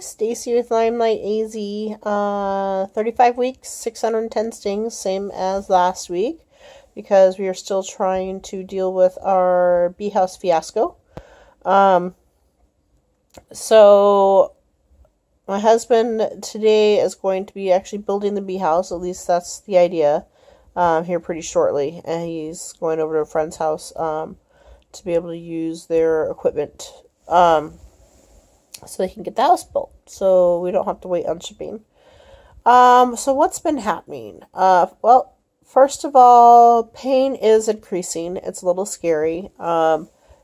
Stacy with Limelight AZ. 35 weeks, 610 stings, same as last week, because we are still trying to deal with our bee house fiasco. So my husband today is going to be actually building the bee house. At least that's the idea. Here pretty shortly, and he's going over to a friend's house to be able to use their equipment. So they can get the house built, so we don't have to wait on shipping. So what's been happening? Well, first of all, pain is increasing. It's a little scary.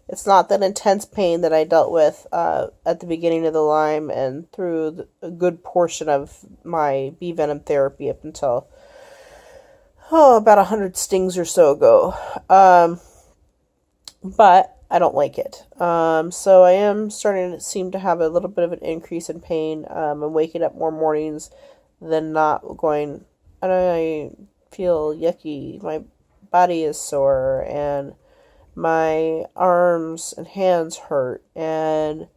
It's not that intense pain that I dealt with at the beginning of the Lyme and through a good portion of my bee venom therapy up until about 100 stings or so ago. But I don't like it. So I am starting to seem to have a little bit of an increase in pain. I'm waking up more mornings than not going, and I feel yucky. My body is sore, and my arms and hands hurt, and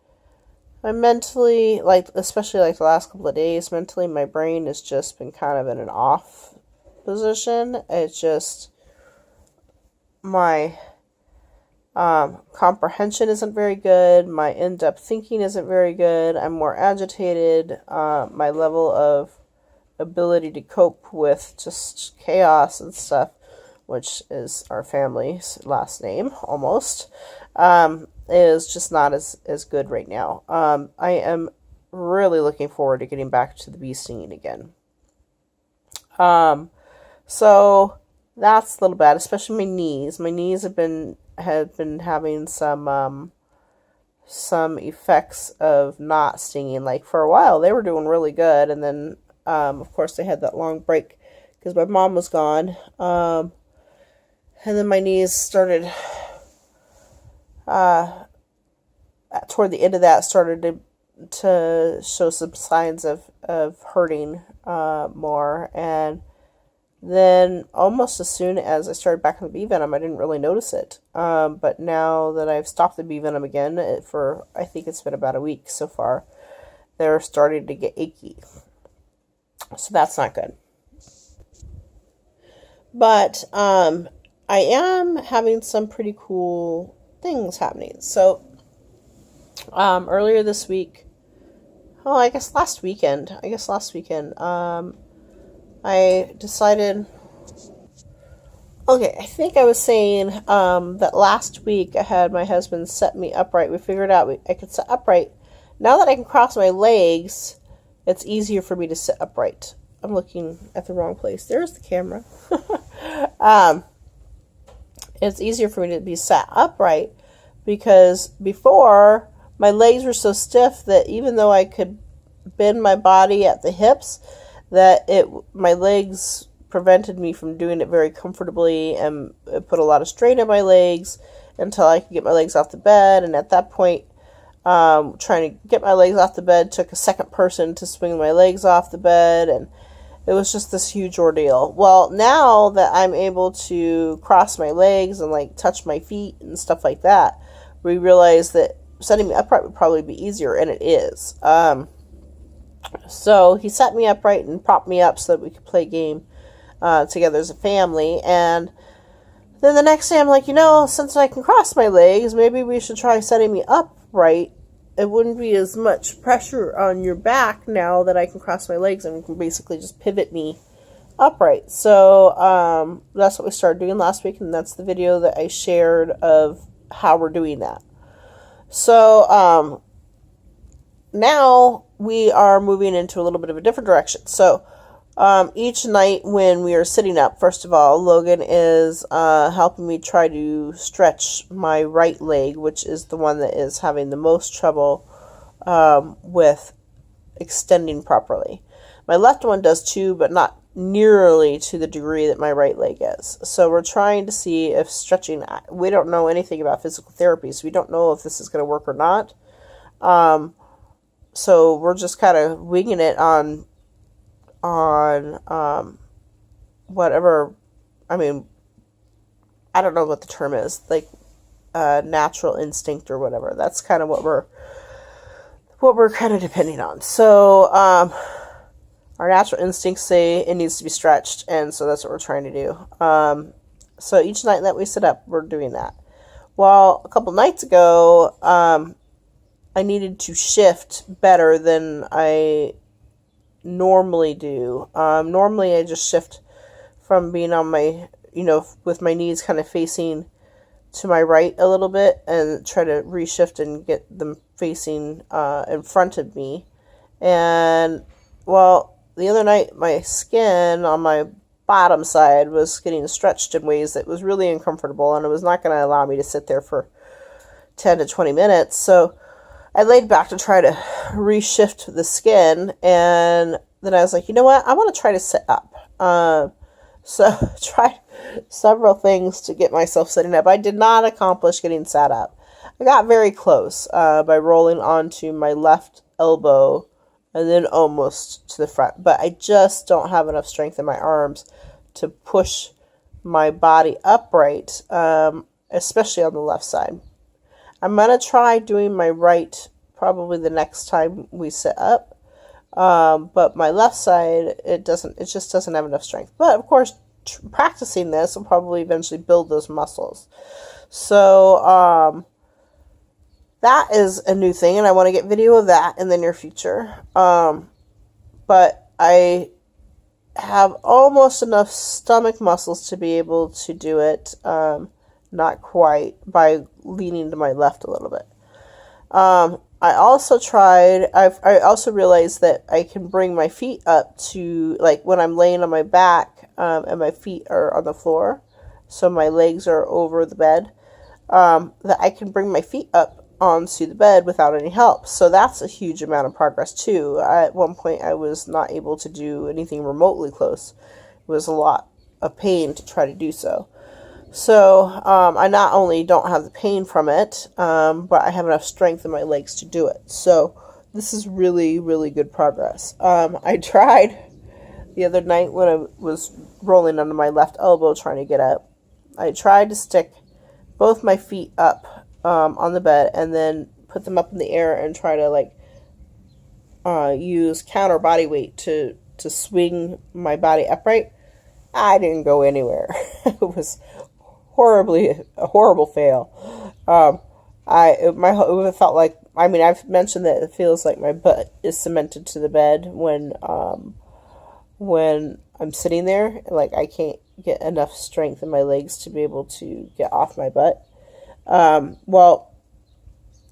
I'm mentally, especially the last couple of days, mentally my brain has just been kind of in an off position. It's just, my comprehension isn't very good. My in-depth thinking isn't very good. I'm more agitated. My level of ability to cope with just chaos and stuff, which is our family's last name, almost, is just not as good right now. I am really looking forward to getting back to the bee stinging again. So that's a little bad, especially my knees. My knees have been having some effects of not stinging. Like, for a while they were doing really good, and then of course they had that long break because my mom was gone, and then my knees started toward the end of that started to show some signs of hurting more. And then almost as soon as I started back on the bee venom, I didn't really notice it. But now that I've stopped the bee venom again I think it's been about a week so far, they're starting to get achy. So that's not good. But I am having some pretty cool things happening. So earlier this week, I guess last weekend, I decided, I think I was saying that last week I had my husband set me upright. We figured out I could sit upright. Now that I can cross my legs, it's easier for me to sit upright. I'm looking at the wrong place. There's the camera. It's easier for me to be sat upright because before my legs were so stiff that even though I could bend my body at the hips, that my legs prevented me from doing it very comfortably, and it put a lot of strain on my legs until I could get my legs off the bed. And at that point, trying to get my legs off the bed took a second person to swing my legs off the bed, and it was just this huge ordeal. Well, now that I'm able to cross my legs and touch my feet and stuff like that, we realized that setting me upright would probably be easier, and it is. So he set me upright and propped me up so that we could play a game together as a family. And then the next day I'm like, since I can cross my legs, maybe we should try setting me upright. It wouldn't be as much pressure on your back now that I can cross my legs, and we can basically just pivot me upright. So that's what we started doing last week, and that's the video that I shared of how we're doing that. So now we are moving into a little bit of a different direction. So each night when we are sitting up, first of all, Logan is helping me try to stretch my right leg, which is the one that is having the most trouble with extending properly. My left one does too, but not nearly to the degree that my right leg is. So we're trying to see if stretching, we don't know anything about physical therapy, so we don't know if this is going to work or not. So we're just kind of winging it on whatever, I don't know what the term is, natural instinct or whatever. That's kind of what what we're kind of depending on. So our natural instincts say it needs to be stretched, and so that's what we're trying to do. So each night that we sit up, we're doing that. Well, a couple nights ago, I needed to shift better than I normally do. Normally I just shift from being on my, with my knees kind of facing to my right a little bit, and try to reshift and get them facing in front of me. And, well, the other night my skin on my bottom side was getting stretched in ways that was really uncomfortable, and it was not going to allow me to sit there for 10 to 20 minutes. So I laid back to try to reshift the skin, and then I was like, you know what? I want to try to sit up. So tried several things to get myself sitting up. I did not accomplish getting sat up. I got very close by rolling onto my left elbow and then almost to the front. But I just don't have enough strength in my arms to push my body upright, especially on the left side. I'm going to try doing my right probably the next time we sit up. But my left side, it just doesn't have enough strength. But of course, practicing this will probably eventually build those muscles. So, that is a new thing, and I want to get video of that in the near future. But I have almost enough stomach muscles to be able to do it. Not quite, by leaning to my left a little bit. I also I also realized that I can bring my feet up to, like, when I'm laying on my back, and my feet are on the floor, so my legs are over the bed, that I can bring my feet up onto the bed without any help. So that's a huge amount of progress too. At one point I was not able to do anything remotely close. It was a lot of pain to try to do so. So I not only don't have the pain from it, but I have enough strength in my legs to do it. So this is really, really good progress. I tried the other night when I was rolling under my left elbow trying to get up. I tried to stick both my feet up on the bed and then put them up in the air and try to use counter body weight to swing my body upright. I didn't go anywhere. It was a horrible fail. It felt like, I've mentioned that it feels like my butt is cemented to the bed when I'm sitting there. Like, I can't get enough strength in my legs to be able to get off my butt. Well,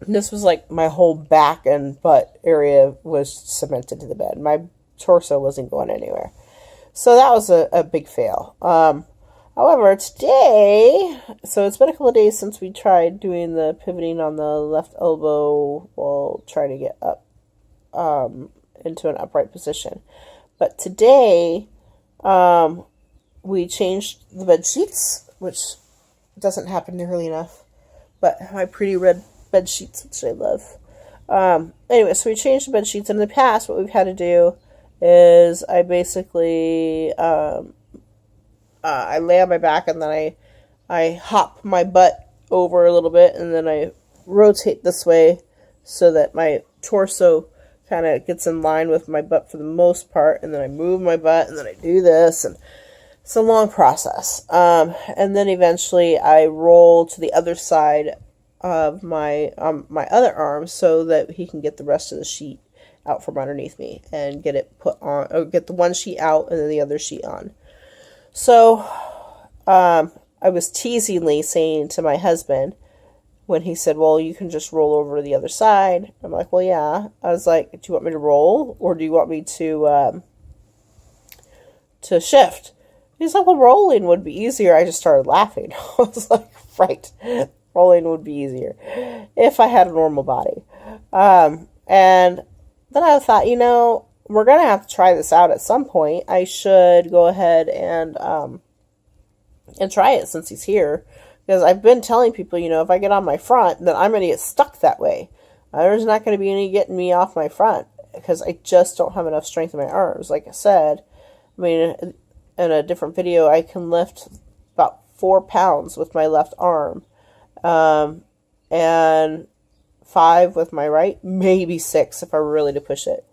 this was like my whole back and butt area was cemented to the bed. My torso wasn't going anywhere. So that was a big fail. However, today, so it's been a couple of days since we tried doing the pivoting on the left elbow while trying to get up into an upright position. But today, we changed the bed sheets, which doesn't happen nearly enough. But my pretty red bed sheets, which I love. Anyway, so we changed the bed sheets. In the past, what we've had to do is I basically I lay on my back and then I hop my butt over a little bit and then I rotate this way so that my torso kind of gets in line with my butt for the most part, and then I move my butt and then I do this, and it's a long process. And then eventually I roll to the other side of my other arm so that he can get the rest of the sheet out from underneath me and get it put on, or get the one sheet out and then the other sheet on. So I was teasingly saying to my husband when he said, well, you can just roll over to the other side. I'm like, well, yeah. I was like, do you want me to roll or do you want me to shift? He's like, well, rolling would be easier. I just started laughing. I was like, right, rolling would be easier if I had a normal body. And then I thought, we're going to have to try this out at some point. I should go ahead and try it since he's here. Because I've been telling people, if I get on my front, then I'm going to get stuck that way. There's not going to be any getting me off my front because I just don't have enough strength in my arms. Like I said, in a different video, I can lift about 4 pounds with my left arm. And 5 with my right, maybe 6 if I were really to push it.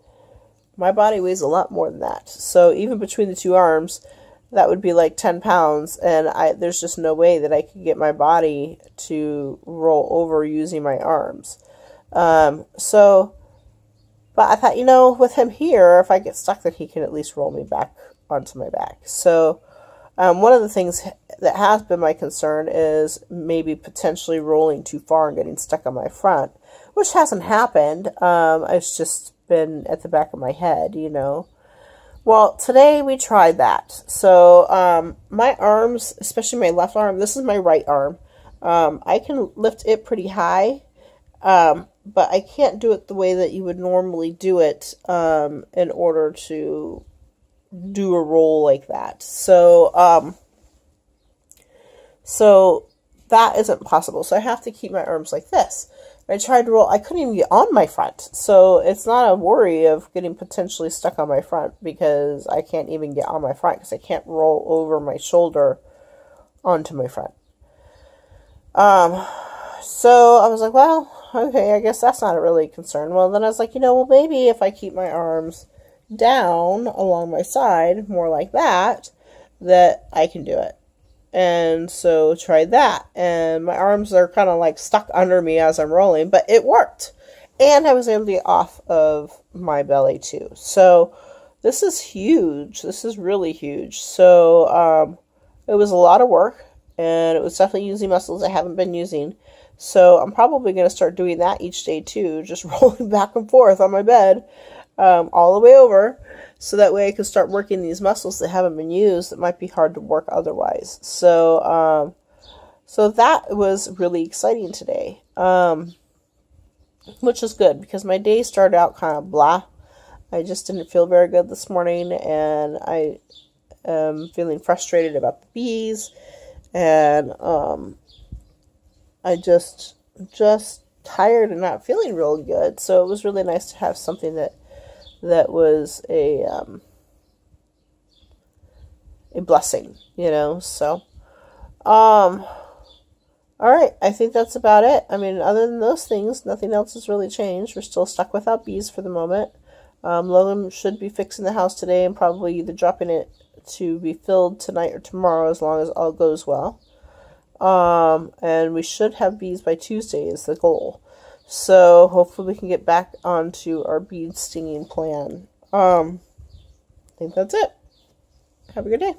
My body weighs a lot more than that. So even between the two arms, that would be like 10 pounds. And there's just no way that I could get my body to roll over using my arms. But I thought, with him here, if I get stuck, then he can at least roll me back onto my back. So one of the things that has been my concern is maybe potentially rolling too far and getting stuck on my front, which hasn't happened. It's just been at the back of my head, Well, today we tried that. So my arms, especially my left arm, this is my right arm, I can lift it pretty high, but I can't do it the way that you would normally do it in order to do a roll like that. So that isn't possible. So I have to keep my arms like this. I tried to roll. I couldn't even get on my front. So it's not a worry of getting potentially stuck on my front because I can't even get on my front because I can't roll over my shoulder onto my front. So I was like, well, okay, I guess that's not a really concern. Well, then I was like, maybe if I keep my arms down along my side, more like that I can do it. And so tried that. And my arms are kind of like stuck under me as I'm rolling, but it worked. And I was able to get off of my belly too. So this is huge. This is really huge. So it was a lot of work. And it was definitely using muscles I haven't been using. So I'm probably going to start doing that each day too. Just rolling back and forth on my bed all the way over. So that way I can start working these muscles that haven't been used that might be hard to work otherwise. So so that was really exciting today. Which is good because my day started out kind of blah. I just didn't feel very good this morning. And I am feeling frustrated about the bees. And I just tired and not feeling real good. So it was really nice to have something that was a blessing, So, all right, I think that's about it. I mean, other than those things, nothing else has really changed. We're still stuck without bees for the moment. Logan should be fixing the house today and probably either dropping it to be filled tonight or tomorrow, as long as all goes well. And we should have bees by Tuesday is the goal. So hopefully we can get back onto our bee stinging plan. I think that's it. Have a good day.